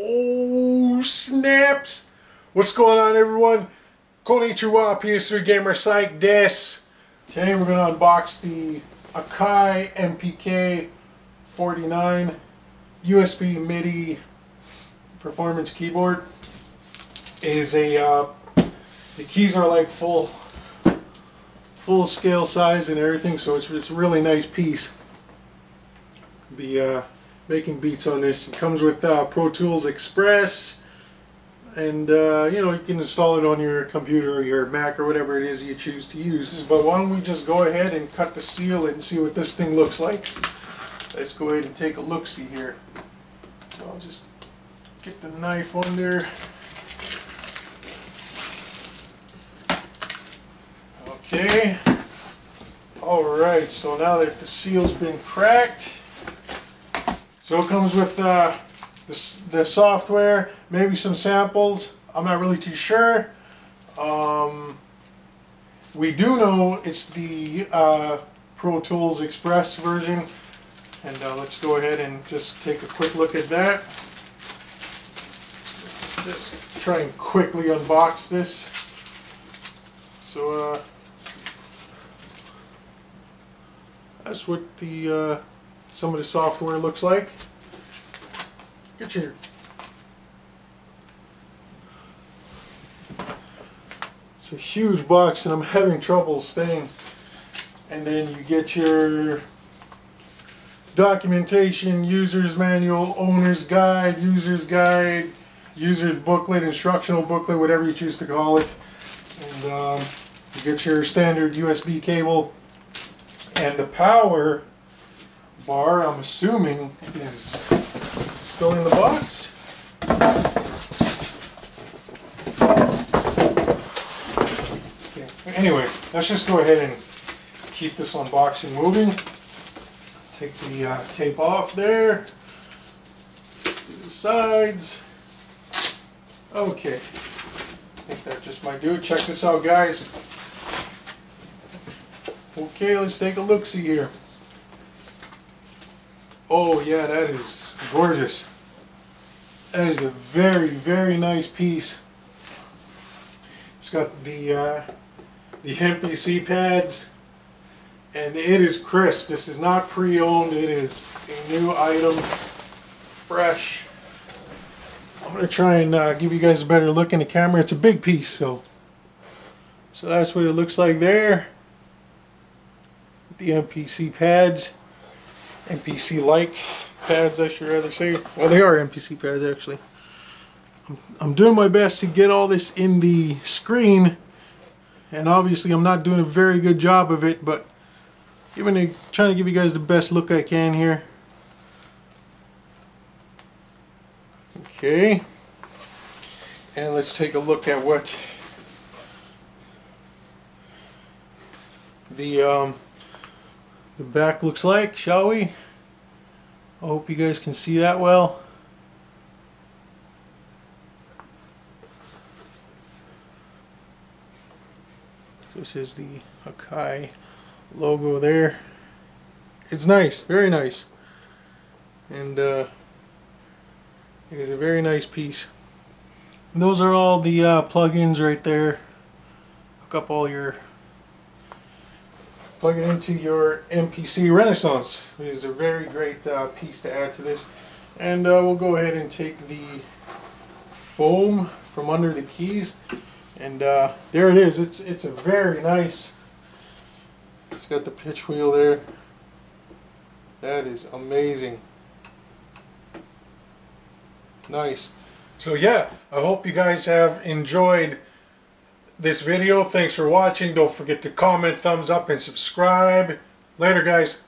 Oh snaps! What's going on, everyone? Konnichiwa, PS3 Gamer Psych des. Today we're going to unbox the Akai MPK49 USB MIDI performance keyboard. It is a the keys are like full scale size and everything, so it's a really nice piece. Be making beats on this. It comes with Pro Tools Express, and you know, you can install it on your computer or your Mac or whatever it is you choose to use. But why don't we just go ahead and cut the seal and see what this thing looks like. Let's go ahead and take a look-see here. So I'll just get the knife under. Okay. Alright, so now that the seal's been cracked, so it comes with the software, maybe some samples. I'm not really too sure. We do know it's the Pro Tools Express version, and let's go ahead and just take a quick look at that. Just try and quickly unbox this. So that's what the some of the software looks like. Get your It's a huge box and I'm having trouble staying. And then you get your documentation, user's manual, owner's guide, user's booklet, instructional booklet, whatever you choose to call it. And you get your standard USB cable. And the power bar, I'm assuming, is still in the box. Okay. Anyway, let's just go ahead and keep this unboxing moving. Take the tape off there. Do the sides. Okay. I think that just might do it. Check this out, guys. Okay, let's take a look-see here. Oh yeah, that is gorgeous. That is a very, very nice piece. It's got the MPC pads, and it is crisp. This is not pre-owned. It is a new item, fresh. I'm gonna try and give you guys a better look in the camera. It's a big piece, so that's what it looks like there. The MPC pads, MPC-like pads, I should rather say. Well, they are MPC pads, actually. I'm doing my best to get all this in the screen, and obviously I'm not doing a very good job of it, but trying to give you guys the best look I can here. Okay, and let's take a look at what the back looks like, shall we? I hope you guys can see that well. This is the Akai logo there. It's nice, very nice. And it is a very nice piece. And those are all the plugins right there. Hook up all your plug it into your MPC Renaissance. It is a very great piece to add to this. And we'll go ahead and take the foam from under the keys, and there it is. It's a very nice. It's got the pitch wheel there. That is amazing. Nice. So yeah, I hope you guys have enjoyed this video. Thanks for watching. Don't forget to comment, thumbs up, and subscribe. Later, guys.